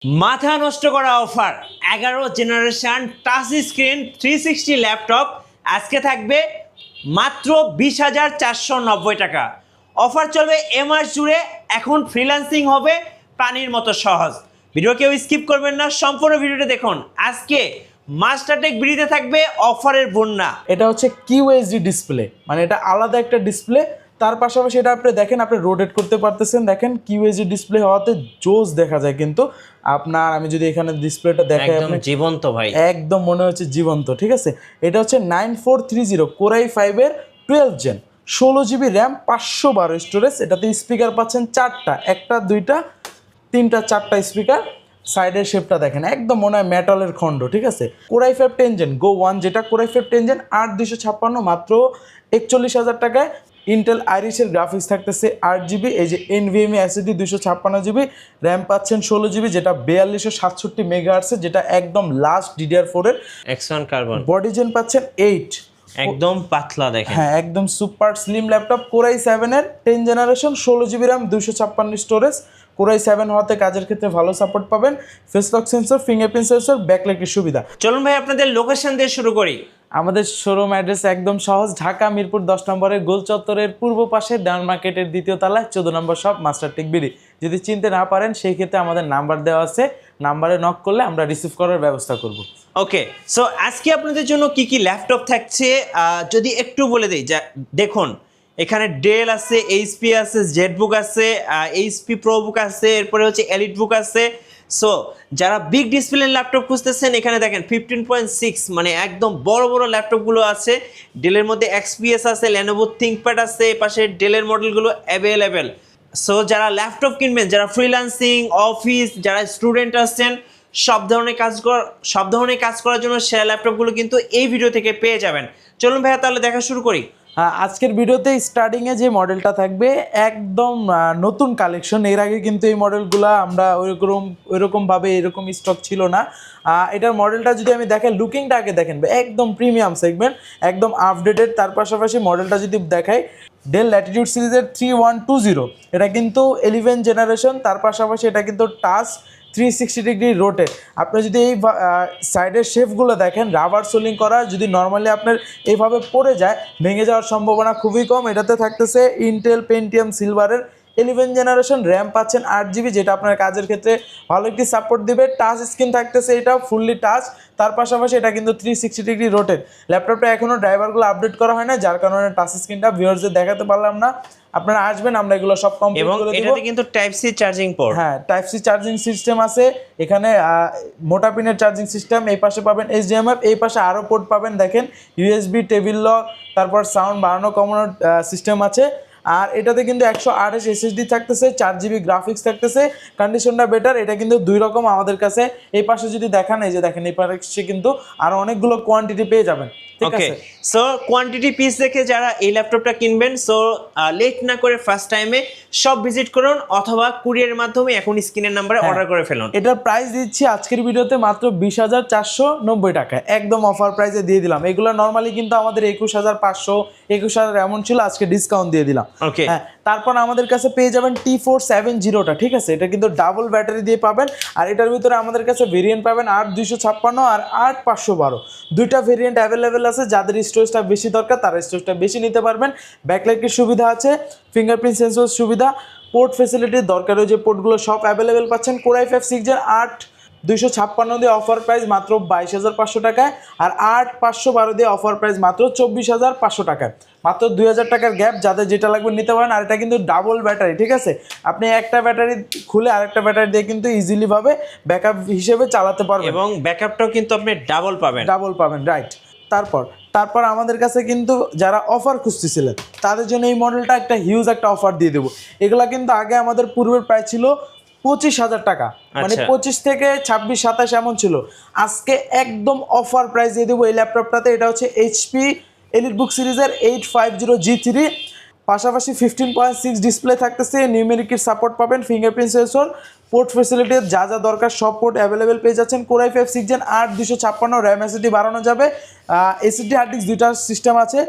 মাথা নষ্ট করা offer 11 generation touch screen 360 laptop আজকে থাকবে মাত্র 20,490 টাকা। অফার চলবে এ মাস জুড়ে। এখন ফ্রিল্যান্সিং হবে পানির মতো সহজ। ভিডিও কেউ স্কিপ করবেন না, সম্পূর্ণ ভিডিওটা দেখুন। আজকে মাস্টারটেক ভিডিওতে থাকবে অফারের বন্যা। এটা হচ্ছে কিউএসডি ডিসপ্লে, মানে এটা আলাদা একটা ডিসপ্লে। তার পাশাপাশি এটা আপনি দেখেন, আপনি রোটেট করতে পারতেছেন। দেখেন কিউএসডি ডিসপ্লে হওয়াতে জোস দেখা যায়। কিন্তু আপনার আমি যদি এখানে ডিসপ্লেটা দেখাই, একদম জীবন্ত ভাই, একদম মনে হচ্ছে জীবন্ত। ঠিক আছে, এটা হচ্ছে 9430 কোরাই 5-এর 12 জেন, 16 GB র্যাম, 512 স্টোরেজ। এটাতে স্পিকার পাচ্ছেন 4টা, 1টা 2টা 3টা 4টা স্পিকার। সাইডের শেপটা দেখেন, একদম মনে হয় মেটালের খণ্ড। ঠিক আছে, কোরাই 5 10 জেন গো 1, যেটা কোরাই 5 10 জেন 8256 মাত্র 41,000 টাকায়। ইন্টেল আইরিশের গ্রাফিক্স থাকতেছে 8 GB। এই যে এনভিএমই এসএসডি 256 GB, র্যাম পাচ্ছেন 16 GB, যেটা 4267 মেগাহার্টসের, যেটা একদম লাস্ট DDR4-এর। X1 কার্বন বডি জেন পাচ্ছেন 8, একদম পাতলা দেখেন। হ্যাঁ একদম সুপার স্লিম ল্যাপটপ। কোরাই 7-এর 10 generation, 16 GB RAM, 256 storage. Core i 7 হওয়াতে কাজের ক্ষেত্রে ভালো সাপোর্ট পাবেন। Face lock sensor, fingerprint sensor, ব্যাকলাইটের সুবিধা। চলুন ভাই আপনাদের লোকেশন দিয়ে শুরু করি। আমাদের শোরুম অ্যাড্রেস একদম সহজ, ঢাকা মিরপুর 10 নম্বরের গোল চত্বরের পূর্ব পাশে ডান মার্কেটের 2য় তলায় 14 নম্বর শপ মাস্টারটেক বিডি। যদি চিনতে না পারেন সেই ক্ষেত্রে আমাদের নাম্বার দেওয়া আছে, নাম্বারে নক করলে আমরা রিসিভ করার ব্যবস্থা করব। ওকে, সো আজকে আপনাদের জন্য কি কি ল্যাপটপ থাকছে যদি একটু বলে দিই। যা দেখুন, এখানে ডেল আছে, এইচপি আছে, জেটবুক আছে, এইচপি প্রোবুক আছে, এরপরে হচ্ছে এলিটবুক আছে। সো যারা বিগ ডিসপ্লের ল্যাপটপ খুঁজতেছেন, এখানে দেখেন 15.6 মানে একদম বড় বড় ল্যাপটপগুলো আছে। ডেলের মধ্যে এক্সপিএস আছে, লেনোভো থিংকপ্যাড আছে, পাশে ডেলের মডেলগুলো অ্যাভেলেবেল। সো যারা ল্যাপটপ কিনবেন, যারা ফ্রিল্যান্সিং, অফিস, যারা স্টুডেন্ট আসছেন, সব ধরনের কাজ করার জন্য সেরা ল্যাপটপগুলো কিন্তু এই ভিডিও থেকে পেয়ে যাবেন। চলুন ভাইয়া তাহলে দেখা শুরু করি। আজকের ভিডিওতে স্টার্টিংয়ে যে মডেলটা থাকবে একদম নতুন কালেকশন। এর আগে কিন্তু এই মডেলগুলো আমরা ওইরকমভাবে এরকম স্টক ছিল না। এটার মডেলটা যদি আমি দেখাই, লুকিংটা আগে দেখেন, একদম প্রিমিয়াম সেগমেন্ট, একদম আপডেটেড। তার পাশাপাশি মডেলটা যদি দেখাই, ডেল ল্যাটিটিউড সিরিজের 3120, এটা কিন্তু 11 জেনারেশন। তার পাশাপাশি এটা কিন্তু টাচ 360 ডিগ্রি রোটেট। আপনি যদি এই সাইডের শেপগুলো দেখেন, রাবার সোলিং করা, যদি নর্মালি আপনার এইভাবে পড়ে যায় ভেঙে যাওয়ার সম্ভাবনা খুবই কম। এটাতে থাকতেছে ইন্টেল পেন্টিয়াম সিলভারের 11 জেনারেশন, র্যাম পাচ্ছেন 8 GB, যেটা আপনার কাজের ক্ষেত্রে ভালো একটি সাপোর্ট দিবে। টাচ স্ক্রিন থাকতেছে, এটা ফুললি টাচ। তার পাশাপাশি এটা কিন্তু 360 ডিগ্রি রোটেট। ল্যাপটপটা এখনও ড্রাইভারগুলো আপডেট করা হয় না, যার কারণে টাচ স্ক্রিনটা ভিউয়ার্সদের দেখাতে পারলাম না। আপনারা আসবেন, আমরা এগুলো সব কমপ্লিট করে দেব। এটাতে কিন্তু টাইপ সি চার্জিং পোর্ট, হ্যাঁ টাইপ সি চার্জিং সিস্টেম আছে এখানে। মোটা পিনের চার্জিং সিস্টেম, এই পাশে পাবেন HDMI, এই পাশে আরও পোর্ট পাবেন। দেখেন ইউএসবি, টেবিল লক, তারপর সাউন্ড বাড়ানো কমানোর সিস্টেম আছে। আর এটাতে কিন্তু 128 SSD থাকতেছে, 4 GB গ্রাফিক্স থাকতেছে। কন্ডিশনটা বেটার। এটা কিন্তু 2 রকম আমাদের কাছে। এই পাশে যদি দেখান, এই যে দেখেন, এই পাশে কিন্তু আরো অনেকগুলো কোয়ান্টিটি পেয়ে যাবেন। ওকে, সো কোয়ান্টিটি পিস দেখে যারা এই ল্যাপটপটা কিনবেন, সো লেট না করে ফার্স্ট টাইমে সব ভিজিট করুন, অথবা কুরিয়ারের মাধ্যমে এখন স্ক্রিনের নাম্বারে অর্ডার করে ফেলুন। এটার প্রাইস দিচ্ছি আজকের ভিডিওতে মাত্র 20,490 টাকায়, একদম অফার প্রাইসে দিয়ে দিলাম। এগুলো নর্মালি কিন্তু আমাদের 21,500, 21,000 এমন ছিল, আজকে ডিসকাউন্ট দিয়ে দিলাম। ওকে, হ্যাঁ, তারপর আমাদের কাছে পেয়ে যাবেন T470টা। ঠিক আছে, এটা কিন্তু ডাবল ব্যাটারি দিয়ে পাবেন। আর এটার ভিতরে আমাদের কাছে ভেরিয়েন্ট পাবেন 8256 আর 8512, দুইটা ভেরিয়েন্ট অ্যাভেলেবেল আছে। যাদের স্টোরেজটা বেশি দরকার তারা স্টোরেজটা বেশি নিতে পারবেন। ব্যাকলাইটের সুবিধা আছে, ফিঙ্গারপ্রিন্ট সেন্সর সুবিধা, পোর্ট ফেসিলিটির দরকারও যে পোর্টগুলো সব অ্যাভেলেবেল পাচ্ছেন। কোরাই 5 6 জেন 8256 দিয়ে অফার প্রাইস মাত্র 22,500 টাকায়, আর 8512 দিয়ে অফার প্রাইস মাত্র 24,500 টাকায়। মাত্র 2,000 টাকার গ্যাপ, যাদের যেটা লাগবে নিতে পারেন। আর এটা কিন্তু ডাবল ব্যাটারি। ঠিক আছে, আপনি একটা ব্যাটারি খুলে আরেকটা ব্যাটারি দিয়ে কিন্তু ইজিলি ভাবে ব্যাকআপ হিসেবে চালাতে পারবেন, এবং ব্যাকআপটাও কিন্তু আপনি ডাবল পাবেন। রাইট। তারপর আমাদের কাছে কিন্তু যারা অফার খুঁজতেছিলেন তাদের জন্য এই মডেলটা একটা হিউজ একটা অফার দিয়ে দেবো। এগুলা কিন্তু আগে আমাদের পূর্বের প্রাইস ছিল 25,000 টাকা, মানে 25 থেকে 26 27 এমন ছিল। আজকে একদম অফার প্রাইস দিয়ে দেবো এই ল্যাপটপটাতে। এটা হচ্ছে এইচপি এলিটবুক সিরিজের 850G3, পাশাপাশি 15.6 ডিসপ্লে থাকতেছে, নিউমেরিকের সাপোর্ট পাবেন, ফিঙ্গারপ্রিন্ট সেন্সর, পোর্ট ফেসিলিটির যা যা দরকার সব পোর্ট অ্যাভেলেবেল পেয়ে যাচ্ছেন। কোরাই 5 6 জেন 8256, র্যাম এসএসডি বাড়ানো যাবে, এসএসডি হার্ড ডিস্ক দুইটা সিস্টেম আছে,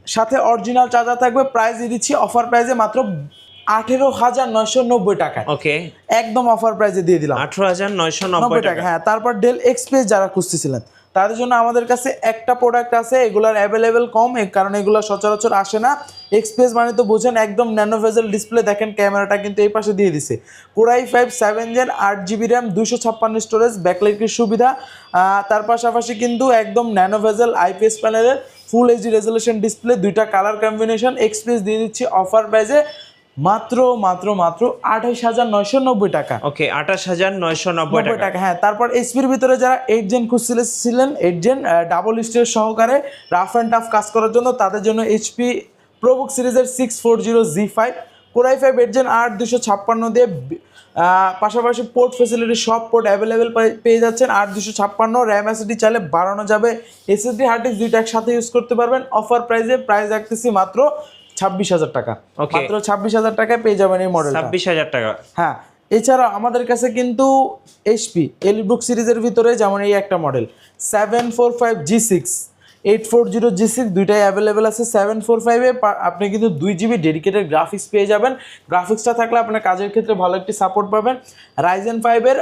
সাথে অরিজিনাল চার্জার থাকবে। প্রাইস দিয়ে দিচ্ছি অফার প্রাইসে মাত্র 18,990 টাকায় ওকে, একদম অফার প্রাইসে দিয়ে দিলাম 18,990 টাকা। হ্যাঁ। তারপর ডেল এক্সপ্রেস যারা খুঁজতেছিলেন তাদের জন্য আমাদের কাছে একটা প্রোডাক্ট আছে, এগুলার অ্যাভেলেবেল কম, এই কারণে এগুলো সচরাচর আসে না। এক্সপ্রেস মানে তো বুঝেন, একদম ন্যানো ভেজেল ডিসপ্লে, দেখেন ক্যামেরাটা কিন্তু এই পাশে দিয়ে দিছে। Core i5 7 gen 8GB RAM 256 storage, ব্যাকলাইটের সুবিধা, তার পাশাপাশি কিন্তু একদম ন্যানো ভেজেল আইপিএস প্যানেলের ফুল এইচডি রেজলিউশন ডিসপ্লে, দুইটা কালার কম্বিনেশন। এক্সপ্রেস দিয়ে দিচ্ছি অফার প্রাইসে মাত্র 28,990 টাকা। ওকে, 28,990 টাকা। টাকা, হ্যাঁ। তারপর এইচপির ভিতরে যারা 8 জেন খুঁজছিলেন, 8 জেন ডাবল স্টোরেজ সহকারে রাফ অ্যান্ড টাফ কাজ করার জন্য, তাদের জন্য এইচপি প্রোবুক সিরিজের 640Z5 Core i5 8 জেন 8 256 দিয়ে, পাশাপাশি পোর্ট ফেসিলিটি সব পোর্ট অ্যাভেলেবেল পেয়ে যাচ্ছেন। 8 256 র্যাম এসএসডি চাইলে বাড়ানো যাবে, এসএসডি হার্ড ডিস্ক দুইটা একসাথে ইউজ করতে পারবেন। অফার প্রাইস রাখতেছি মাত্র 26,000 টাকা। মাত্র 26,000 টাকায় পেয়ে যাবেন এই মডেল। 26,000 টাকা। হ্যাঁ, এছাড়া আমাদের কাছে কিন্তু এইচপি এলিটবুক সিরিজের ভিতরে যেমন এই একটা মডেল 745G6 840G6 দুইটাই অ্যাভেলেবেল আছে। 745-এ আপনি কিন্তু 2GB ডেডিকেটেড গ্রাফিক্স পেয়ে যাবেন। গ্রাফিক্সটা থাকলে আপনার কাজের ক্ষেত্রে ভালো একটি সাপোর্ট পাবেন। Ryzen 5-এর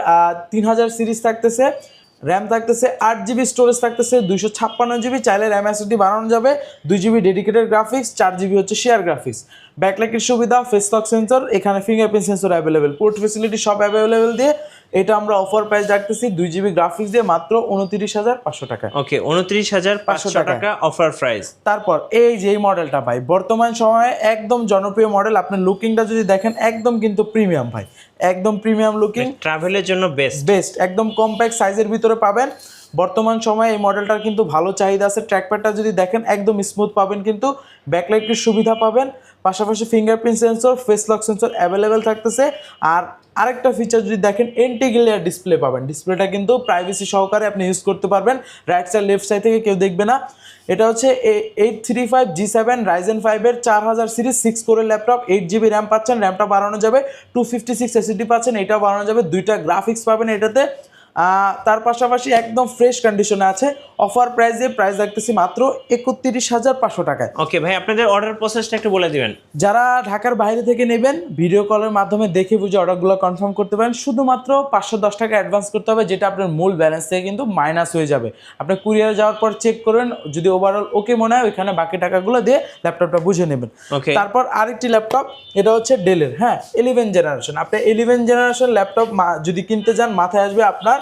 3000 সিরিজ থাকতেছে, র্যাম থাকতেছে 8GB, স্টোরেজ থাকতেছে 256GB, চাইলে র্যাম এসএসডি বাড়ানো যাবে, 2GB ডেডিকেটেড গ্রাফিক্স, 4GB হচ্ছে শেয়ার গ্রাফিক্স। ব্যাকলাইটের সুবিধা, ফেস লক সেন্সর, এখানে fingerprint sensor available, port facility সব অ্যাভেলেবেল দিয়ে এটা আমরা অফার প্রাইস রাখতেছি 2GB গ্রাফিক্স দিয়ে মাত্র 29,500 টাকা। ওকে, 29,500 টাকা অফার প্রাইস। তারপর এই যে এই মডেলটা ভাই বর্তমান সময়ে একদম জনপ্রিয় মডেল, আপনার লুকিংটা যদি দেখেন একদম কিন্তু প্রিমিয়াম ভাই, একদম প্রিমিয়াম লুকিং, ট্রাভেলের জন্য বেস্ট, একদম কম্প্যাক্ট সাইজের ভিতরে পাবেন। বর্তমান সময়ে এই মডেলটার কিন্তু ভালো চাহিদা আছে। ট্র্যাকপ্যাডটা যদি দেখেন একদম স্মুথ পাবেন, কিন্তু ব্যাকলাইটের সুবিধা পাবেন, পাশাপাশি fingerprint sensor, face lock sensor available থাকতেছে। আর আরেকটা ফিচার যদি দেখেন, এন্টি গ্লেয়ার ডিসপ্লে পাবেন। ডিসপ্লেটা কিন্তু প্রাইভেসি সহকারে আপনি ইউজ করতে পারবেন, রাইট সাইড লেফট সাইড থেকে কেউ দেখবে না। এটা হচ্ছে 835G7 Ryzen 5-এর 4000 সিরিজ 6 কোরের ল্যাপটপ, 8GB র্যাম পাচ্ছেন, র্যামটা বাড়ানো যাবে, 256 এসএসডি পাচ্ছেন, এটাও বাড়ানো যাবে, দুইটা গ্রাফিক্স পাবেন এটাতে। তার পাশাপাশি একদম ফ্রেশ কন্ডিশনে আছে। অফার প্রাইস রাখতেছি মাত্র 31,500 টাকায়। ওকে ভাই, আপনাদের অর্ডার প্রসেসটা একটু বলে দিবেন। যারা ঢাকার বাইরে থেকে নেবেন ভিডিও কলের মাধ্যমে দেখে বুঝে অর্ডারগুলো কনফার্ম করতে পারেন। শুধুমাত্র 510 টাকা অ্যাডভান্স করতে হবে, যেটা আপনার মূল ব্যালেন্স থেকে কিন্তু মাইনাস হয়ে যাবে। আপনি কুরিয়ারে যাওয়ার পর চেক করবেন, যদি ওভারঅল ওকে মনে হয় ওইখানে বাকি টাকাগুলো দিয়ে ল্যাপটপটা বুঝে নেবেন। তারপর আরেকটি ল্যাপটপ, এটা হচ্ছে ডেলের, হ্যাঁ 11 জেনারেশন। আপনি 11 জেনারেশন ল্যাপটপ যদি কিনতে যান মাথায় আসবে আপনার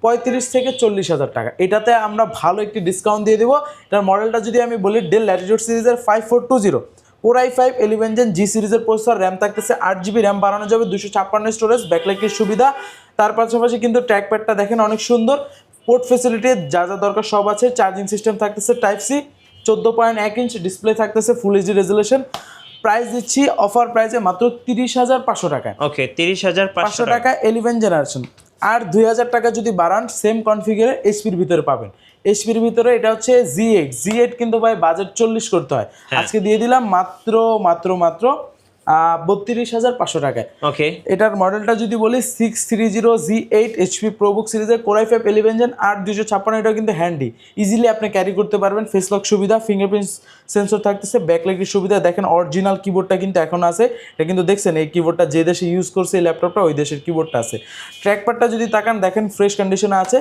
35 থেকে 40,000 টাকা। এটাতে আমরা ভালো একটি ডিসকাউন্ট দিয়ে দেবো। এটার মডেলটা যদি আমি বলি, ডেল ল্যাটিটিউড সিরিজের 5420 Core i5 11 জেন G সিরিজের প্রসেসর, র্যাম থাকতেছে 8GB, র্যাম বাড়ানো যাবে, 256 স্টোরেজ, ব্যাকলাইটের সুবিধা। তার পাশাপাশি কিন্তু ট্র্যাকপ্যাডটা দেখেন অনেক সুন্দর, পোর্ট ফেসিলিটি যা দরকার সব আছে, চার্জিং সিস্টেম থাকতেছে টাইপ সি, 14.1 ইঞ্চ ডিসপ্লে থাকতেছে, ফুল এইচডি রেজলিউশন। প্রাইস দিচ্ছি অফার প্রাইসে মাত্র 30,500 টাকায়। ওকে, 30,500 টাকা 11 জেনারেশন। আর 2,000 টাকা যদি বাড়ান সেম কনফিগারে এইচপির ভিতরে পাবেন। এইচপির ভিতরে এটা হচ্ছে Z8 কিন্তু ভাই বাজেট 40 করতে হয়, আজকে দিয়ে দিলাম মাত্র 32,500 টাকায়। ওকে, এটার মডেলটা যদি বলি 630Z8 এইচপি প্রোবুক সিরিজের Core i5 11 জেন 8 256, এটা কিন্তু হ্যান্ডি, ইজিলি আপনি ক্যারি করতে পারবেন। ফেস লক সুবিধা, ফিঙ্গারপ্রিন্ট সেন্সর থাকতেছে, ব্যাকলাইটের সুবিধা। দেখেন অরিজিনাল কিবোর্ডটা কিন্তু এখন আছে, এটা কিন্তু দেখছেন এই কিবোর্ডটা যে দেশে ইউজ করছে এই ল্যাপটপটা ওই দেশের কিবোর্ডটা আছে। ট্র্যাকপ্যাডটা যদি তাকান দেখেন ফ্রেশ কন্ডিশনে আছে,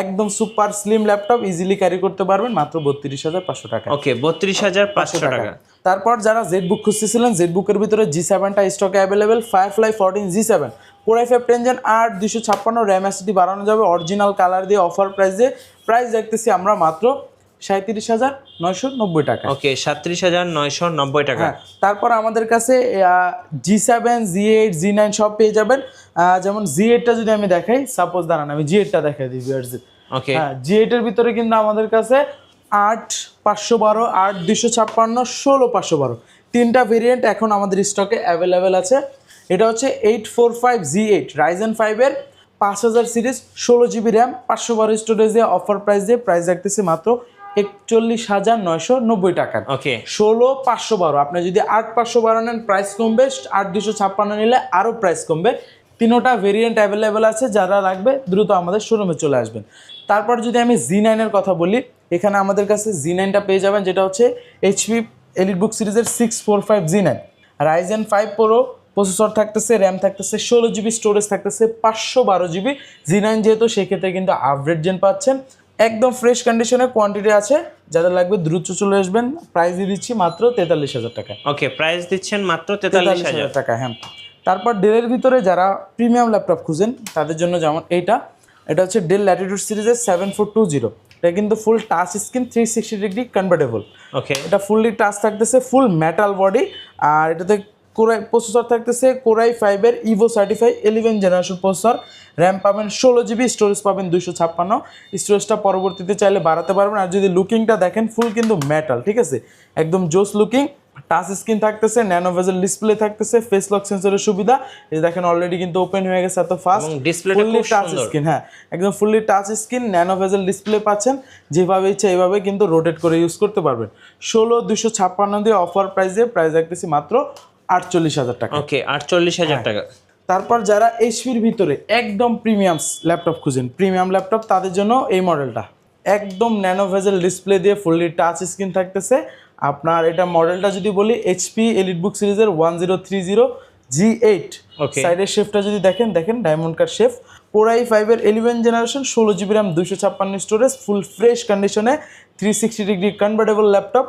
একদম super slim laptop, easily carry করতে পারবেন মাত্র 32,500 টাকা। ওকে, 32,500 টাকা। তারপর যারা জেডবুক খুঁজতেছিলেন, জেডবুকের ভিতরে G7টা স্টকে available, Firefly 14 G7 Core i5 10 gen 8 256, RAM SSD বাড়ানো যাবে, অরিজিনাল কালার দিয়ে অফার প্রাইস দেখতেছি আমরা মাত্র 37,990 টাকা। ওকে, 37,990 টাকা। তারপর আমাদের কাছে G7 Z8 Z9 সব পেয়ে যাবেন। যেমন Z8টা যদি আমি দেখাই, সাপোজ দাঁড়ান আমি Z8টা দেখাই দিই ভিউয়ারদের। ওকে, হ্যাঁ, Z8 এর ভিতরে কিন্তু আমাদের কাছে 8,512 8 256 16,512 তিনটা ভেরিয়েন্ট এখন আমাদের স্টকে অ্যাভেলেবেল আছে। এটা হচ্ছে 845Z8 Ryzen 5-এর 5000 series, 16GB RAM, 512 storage দিয়ে অফার প্রাইস রাখতেছি মাত্র 41,990 টাকা। ওকে, 16,512। আপনি যদি 8,512 নেন প্রাইস কমবে, 8 256 নিলে আরও প্রাইস কমবে। তিনোটা ভেরিয়েন্ট অ্যাভেলেবেল আছে, যারা লাগবে দ্রুত আমাদের শোরুমে চলে আসবেন। তারপর যদি আমি Z9 এর কথা বলি, এখানে আমাদের কাছে Z9টা পেয়ে যাবেন, যেটা হচ্ছে এইচপি এলিটবুক সিরিজের 645 Z9। Ryzen 5 Pro প্রসেসর থাকতেছে, র্যাম থাকতেছে 16 GB, স্টোরেজ থাকতেছে 512 GB। Z9 যেহেতু সেক্ষেত্রে কিন্তু আপডেট জেন পাচ্ছেন, একদম ফ্রেশ কন্ডিশনে কোয়ান্টিটি আছে, যাদের লাগবে দ্রুত চলে আসবেন। প্রাইস দিয়ে দিচ্ছি মাত্র 43,000 টাকা। ওকে, প্রাইস দিচ্ছেন মাত্র 43,000 টাকা। হ্যাঁ, তারপর ডেলের ভিতরে যারা প্রিমিয়াম ল্যাপটপ খুঁজেন তাদের জন্য যেমন এটা হচ্ছে ডেল ল্যাটিটিউড সিরিজের 7420। এটা কিন্তু full touch screen 360 degree convertible. Okay, এটা ফুললি টাচ থাকতেছে, ফুল মেটাল বডি। আর এটাতে কোরাই প্রসেসর থাকতেছে কোরাই 5 এর Evo certified 11 generation processor. RAM পাবেন 16 GB, স্টোরেজ পাবেন 256। স্টোরেজটা পরবর্তীতে চাইলে বাড়াতে পারবেন। আর যদি লুকিংটা দেখেন, ফুল কিন্তু মেটাল, ঠিক আছে, একদম জোস লুকিং। টাচ স্ক্রিন থাকতেছে, ন্যানো ভেজেল ডিসপ্লে থাকতেছে, ফেস লক সেন্সরের সুবিধা। এই দেখেন অলরেডি কিন্তু ওপেন হয়ে গেছে এত ফাস্ট। ডিসপ্লেটা খুব টাচ সুন্দর। স্ক্রিন, হ্যাঁ একদম fully touch screen, nano bezel display পাচ্ছেন। যেভাবে ইচ্ছা এইভাবে কিন্তু রোটেট করে ইউজ করতে পারবেন। 16,256 দিয়ে অফার প্রাইসে প্রাইস রাখতেছি মাত্র 48,000 টাকা। ওকে, 48,000 টাকা। তারপর যারা এইচপির ভিতরে একদম প্রিমিয়াম ল্যাপটপ খুঁজেন, প্রিমিয়াম ল্যাপটপ, তাদের জন্য এই মডেলটা একদম ন্যানো ভেজেল ডিসপ্লে দিয়ে ফুললি টাচ স্ক্রিন থাকতেছে। আপনার এটা মডেলটা যদি বলি, এইচপি এলিটবুক সিরিজের 1030 G8। সাইডের শেফটা যদি দেখেন ডায়মন্ড কাট শেফ। কোরাই 5 এর 11 generation, 16 GB RAM, 256 storage, full fresh কন্ডিশনে 360 ডিগ্রি কনভার্টেবল ল্যাপটপ।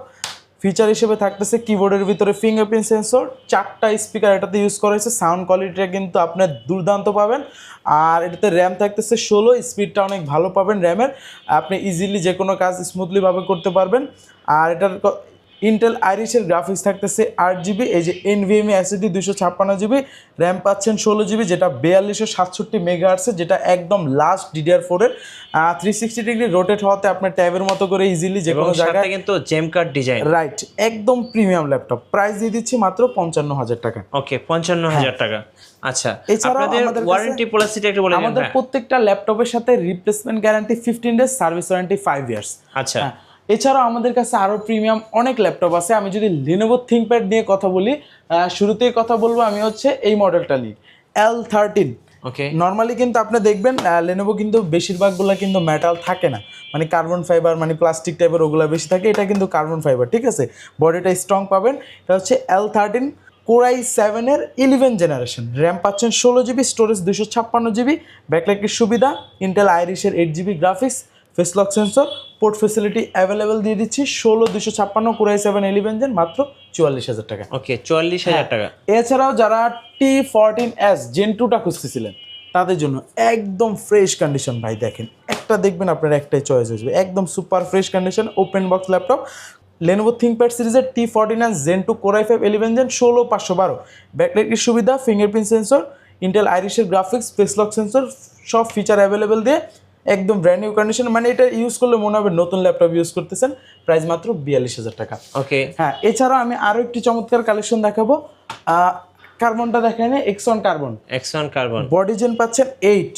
ফিচার হিসেবে থাকতেছে কিবোর্ডের ভিতরে ফিঙ্গারপ্রিন্ট সেন্সর, 4টা স্পিকার এটাতে ইউজ করা হয়েছে। সাউন্ড কোয়ালিটিটা কিন্তু আপনার দুর্দান্ত পাবেন। আর এটাতে র্যাম থাকতেছে 16, স্পিডটা অনেক ভালো পাবেন র্যামের। আপনি ইজিলি যে কোনো কাজ স্মুথলিভাবে করতে পারবেন। আর এটার ইন্টেল আইরিশের গ্রাফিক্স থাকতেছে 8 GB। এই যে NVMe SSD 256 GB, র্যাম পাচ্ছেন 16 GB, যেটা 4267 মেগাহার্টসের, যেটা একদম লাস্ট DDR4 এর। 360 ডিগ্রি রোটেট হওয়াতে আপনার ট্যাবের মতো করে ইজিলি যে কোনো জায়গায়, কিন্তু জেম কাট ডিজাইন, রাইট, একদম প্রিমিয়াম ল্যাপটপ। প্রাইস দিয়ে দিচ্ছি মাত্র 55,000 টাকা। ওকে, 55,000 টাকা। আচ্ছা, এছাড়াও আপনাদের ওয়ারেন্টি পলিসিটা একটু বলে দিন। আমাদের প্রত্যেকটা ল্যাপটপের সাথে replacement guarantee 15 days, service warranty 5 years. আচ্ছা, এছাড়াও আমাদের কাছে আরও প্রিমিয়াম অনেক ল্যাপটপ আছে। আমি যদি Lenovo ThinkPad নিয়ে কথা বলি, শুরুতেই কথা বলবো আমি হচ্ছে এই মডেলটা নিয়ে, L13। ওকে, নর্মালি কিন্তু আপনি দেখবেন Lenovo কিন্তু বেশিরভাগগুলো কিন্তু মেটাল থাকে না, মানে কার্বন ফাইবার, মানে প্লাস্টিক টাইপের ওগুলো বেশি থাকে। এটা কিন্তু কার্বন ফাইবার, ঠিক আছে, বডিটা স্ট্রং পাবেন। এটা হচ্ছে L13 কোরাই 7 এর 11 জেনারেশন, র্যাম পাচ্ছেন 16 GB, স্টোরেজ 256 GB, ব্যাকলাইটের সুবিধা, ইন্টেল আইরিশের 8 GB graphics, face lock sensor, port facility available দিয়ে দিচ্ছি। 16,256 কোরাই 7 11 জেন, মাত্র 44,000 টাকা। ওকে, 44,000 টাকা। এছাড়াও যারা T14S Gen 2টা খুঁজতেছিলেন, তাদের জন্য একদম ফ্রেশ কন্ডিশন ভাই, দেখেন একটা দেখবেন আপনার একটাই চয়েস হয়ে যাবে, একদম super fresh condition open box laptop. Lenovo ThinkPad সিরিজের T14S Gen 2 কোরাই 5 11 জেন, 16,512, ব্যাকলাইটের সুবিধা, ফিঙ্গারপ্রিন্ট সেন্সর, ইন্টেল আইরিশের গ্রাফিক্স, ফেস লক সেন্সর, সব ফিচার অ্যাভেলেবেল দিয়ে একদম ব্র্যান্ড নিউ কন্ডিশন, মানে এটা ইউজ করলে মনে হবে নতুন ল্যাপটপ ইউজ করতেছেন। প্রাইস মাত্র 42,000 টাকা। ওকে, হ্যাঁ, এছাড়াও আমি আরও একটি চমৎকার কালেকশন দেখাবো। কার্বনটা দেখেন, এক্সন কার্বন বডি জেন পাচ্ছেন 8,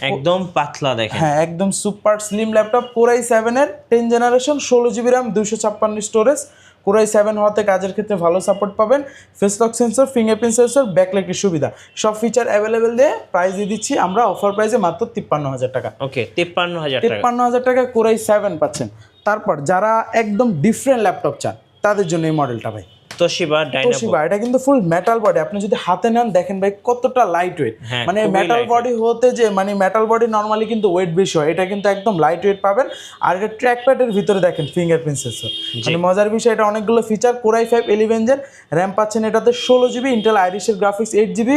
একদম পাতলা দেখেন। হ্যাঁ একদম সুপার স্লিম ল্যাপটপ। কোরাই 7 এর 10 generation, 16 GB RAM, 256 storage. Core i 7 হওয়াতে কাজের ক্ষেত্রে ভালো সাপোর্ট পাবেন। Face lock sensor, fingerprint sensor, ব্যাকলাইটের সুবিধা, সব ফিচার অ্যাভেলেবেল দিয়ে প্রাইস দিয়ে দিচ্ছি আমরা অফার প্রাইসে মাত্র 53,000 টাকা। ওকে, 53,000 টাকা। 53,000 টাকা কোরাই 7 পাচ্ছেন। তারপর যারা একদম ডিফারেন্ট ল্যাপটপ চান, তাদের জন্য এই মডেলটা ভাই, তোশিবা ডাইনাবুক। এটা কিন্তু ফুল মেটাল বডি। আপনি যদি হাতে নেন দেখেন ভাই কতটা লাইট ওয়েট, মানে মেটাল বডি হতে যে, মানে মেটাল বডি নরমালি কিন্তু ওয়েট বেশি হয়, এটা কিন্তু একদম লাইট ওয়েট পাবেন। আর এটা ট্র্যাক প্যাডের ভিতরে দেখেন ফিঙ্গারপ্রিন্ট সেন্সর, মানে মজার বিষয়, এটা অনেকগুলো ফিচার। কোরাই 5 11 জেন, র্যাম পাচ্ছেন এটাতে 16 GB, ইন্টেল আইরিশের graphics 8 GB,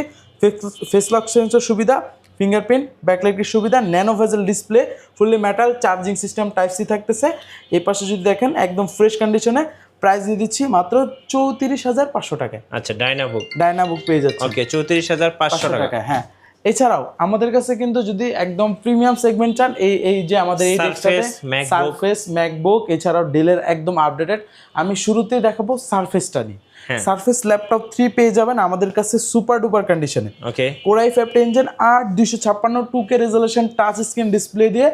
face lock sensor সুবিধা, ফিঙ্গারপ্রিন্ট, ব্যাকলাইটের সুবিধা, nano bezel display, fully metal, charging system type C থাকতেছে। এই পাশে যদি দেখেন একদম ফ্রেশ কন্ডিশনে, প্রাইস দিয়ে দিচ্ছি মাত্র 34,500 টাকায়। আচ্ছা, ডাইনাবুক পেয়ে যাচ্ছে ওকে, 34,500 টাকা। হ্যাঁ, এছাড়াও আমাদের কাছে কিন্তু যদি একদম প্রিমিয়াম সেগমেন্ট চান, এই যে আমাদের এই সারফেস, ম্যাকবুক, এছাড়াও ডেলের একদম আপডেটেড, আমি শুরুতেই দেখাবো সারফেসটা নিয়ে। সারফেস ল্যাপটপ 3 পেয়ে যাবেন আমাদের কাছে সুপার ডুপার কন্ডিশনে। Okay, core i 5 10 gen, 256 2K resolution touch screen display দিয়ে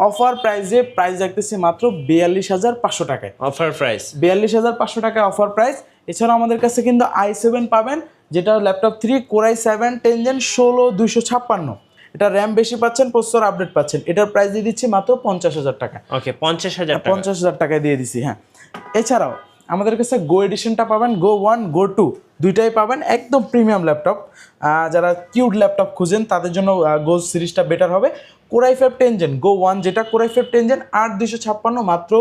অফার প্রাইসে প্রাইস রাখতেছি মাত্র 42,500 টাকায়। অফার প্রাইস 42,500 টাকায় অফার প্রাইস। এছাড়াও আমাদের কাছে কিন্তু i7 পাবেন, যেটা ল্যাপটপ 3 কোরাই 7 10 জেন, 16,256। এটা র্যাম বেশি পাচ্ছেন, প্রসেসর আপডেট পাচ্ছেন। এটার প্রাইস দিয়ে দিচ্ছি মাত্র 50,000 টাকা। ওকে, 50,000 টাকা। 50,000 টাকায় দিয়ে দিছি। হ্যাঁ, এছাড়াও আমাদের কাছে গো এডিশনটা পাবেন, গো 1 গো 2 দুইটাই পাবেন, একদম প্রিমিয়াম ল্যাপটপ। যারা কিউট ল্যাপটপ খুঁজেন তাদের জন্য গো সিরিজটা বেটার হবে। কোরাই 5 10 জেন গো 1 যেটা কোরাই 5 10 জেন 8256 মাত্র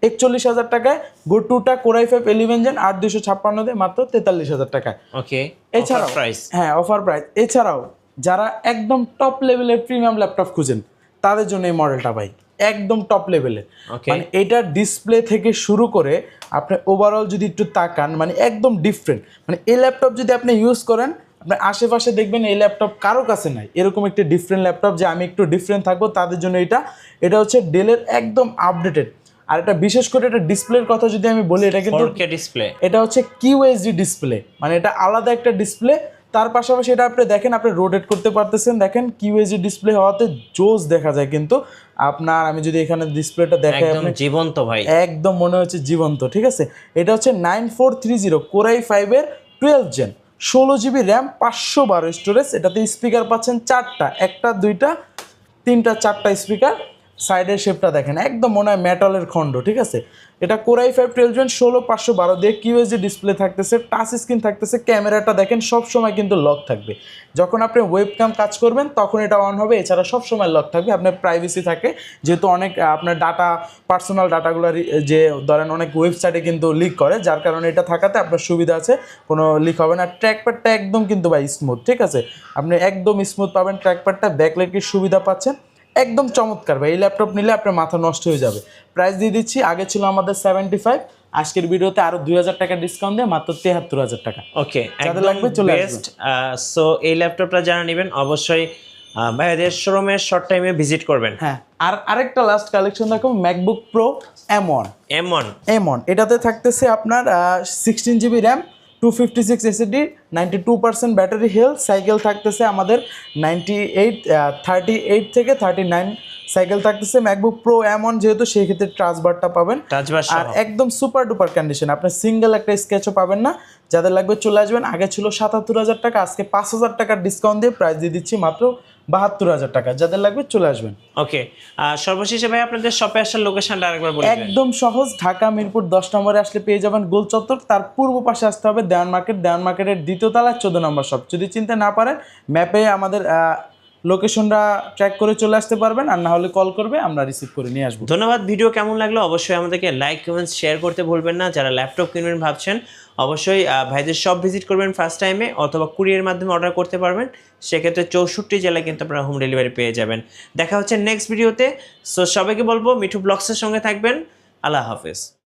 41,000 টাকায়। গো 2টা কোরাই 5 11 জেন 8256 দিয়ে মাত্র 43,000 টাকায়। ওকে, এছাড়াও প্রাইস, হ্যাঁ অফার প্রাইস। এছাড়াও যারা একদম টপ লেভেলের প্রিমিয়াম ল্যাপটপ খুঁজেন তাদের জন্য এই মডেলটা ভাই একদম টপ লেভেলের। Okay. মানে এটার ডিসপ্লে থেকে শুরু করে আপনি ওভারঅল যদি একটু তাকান মানে একদম ডিফারেন্ট। মানে এই ল্যাপটপ যদি আপনি ইউজ করেন আপনার আশেপাশে দেখবেন এই ল্যাপটপ কারো কাছে নাই, এরকম একটা ডিফারেন্ট ল্যাপটপ যে আমি একটু ডিফারেন্ট থাকবো তাদের জন্য এটা হচ্ছে ডেলের একদম আপডেটেড। আর এটা বিশেষ করে এটা ডিসপ্লের কথা যদি আমি বলি, এটা কিন্তু 4K ডিসপ্লে, এটা হচ্ছে কিউএসডি ডিসপ্লে, মানে এটা আলাদা একটা ডিসপ্লে। তার পাশাপাশি এটা আপনি দেখেন আপনি রোটেট করতে পারতেছেন, দেখেন কিউএসডি ডিসপ্লে হওয়াতে জোস দেখা যায়। কিন্তু আপনার আমি যদি এখানে ডিসপ্লেটা দেখাই একদম জীবন্ত ভাই, একদম মনে হচ্ছে জীবন্ত। ঠিক আছে, এটা হচ্ছে 9430 কোরাই 5-এর 12 জেন 16 GB র্যাম 512 স্টোরেজ। এটাতে স্পিকার পাচ্ছেন 4টা, 1টা 2টা 3টা 4টা স্পিকার। সাইডের শেপটা দেখেন একদম মনে হয় মেটালের খণ্ড। ঠিক আছে, এটা কোরাই 5 12 জেন 16512 দিয়ে কিউএসডি ডিসপ্লে থাকতেছে, টাচ স্ক্রিন থাকতেছে। ক্যামেরাটা দেখেন সব সময় কিন্তু লক থাকবে, যখন আপনি ওয়েবক্যাম কাজ করবেন তখন এটা অন হবে, এছাড়া সব সময় লক থাকবে। আপনার প্রাইভেসি থাকে, যেহেতু অনেক আপনার ডাটা পার্সোনাল ডাটাগুলো যে ধরেন অনেক ওয়েবসাইটে কিন্তু লিক করে, যার কারণে এটা থাকাতে আপনার সুবিধা আছে, কোনো লিক হবে না। ট্র্যাকপ্যাডটা একদম কিন্তু ভাই স্মুথ। ঠিক আছে, আপনি একদম স্মুথ পাবেন ট্র্যাকপ্যাডটা, ব্যাকলাইটের সুবিধা পাচ্ছেন, একদম চমৎকার ভাই। এই ল্যাপটপ নিলে আপনার মাথা নষ্ট হয়ে যাবে। প্রাইস দিয়ে দিচ্ছি, আগে ছিল আমাদের 75, আজকের ভিডিওতে আরো 2000 টাকা ডিসকাউন্ট দিয়ে মাত্র 73,000 টাকা। ওকে, যাদের লাগবে চলে আসবেন। বেস্ট। সো এই ল্যাপটপটা যারা নেবেন অবশ্যই ভাইয়াদের শোরুমে শর্ট টাইমে ভিজিট করবেন। হ্যাঁ, আর আরেকটা লাস্ট কালেকশন দেখো, ম্যাকবুক প্রো M1। এটাতে থাকতেছে আপনার 16 GB RAM 256 SSD 92% battery health. Cycle থাকতেছে আমাদের 38 থেকে 39 সাইকেল থাকতেছে। ম্যাকবুক প্রো M1 যেহেতু সেই ক্ষেত্রে টাচ বারটা পাবেন, আর একদম সুপার ডুপার কন্ডিশন, আপনার সিঙ্গেল একটা স্কেচও পাবেন না। যাদের লাগবে চলে আসবেন। আগে ছিল 77,000 টাকা, আজকে 5,000 টাকার ডিসকাউন্ট দিয়ে প্রাইস দিয়ে দিচ্ছি মাত্র 72,000 টাকা। যাদের লাগবে চলে আসবেন। ওকে, সর্বশেষে ভাই আপনাদের শপে আসার লোকেশনটা আরেকবার বলে দিন। একদম সহজ, ঢাকা মিরপুর 10 নম্বরে আসলে পেয়ে যাবেন গোল চত্বর। তার পূর্ব পাশে আসতে হবে দেওয়ান মার্কেট, দেওয়ান মার্কেটের 2য় তলায় 14 নম্বর শপ। যদি চিনতে না পারেন ম্যাপে আমাদের লোকেশনটা ট্র্যাক করে চলে আসতে পারবেন, আর না হলে কল করবে, আমরা রিসিভ করে নিয়ে আসবো। ধন্যবাদ। ভিডিও কেমন লাগলো অবশ্যই আমাদেরকে লাইক কমেন্ট শেয়ার করতে ভুলবেন না। যারা ল্যাপটপ কিনবেন ভাবছেন অবশ্যই ভাইদের শপ ভিজিট করবেন ফার্স্ট টাইমে, অথবা কুরিয়ার মাধ্যমে অর্ডার করতে পারবেন। সেক্ষেত্রে 64 জেলায় কিন্তু আপনারা হোম ডেলিভারি পেয়ে যাবেন। দেখা হচ্ছে নেক্সট ভিডিওতে। সো সবাইকে বলবো মিঠু ব্লগসের সঙ্গে থাকবেন। আল্লাহ হাফেজ।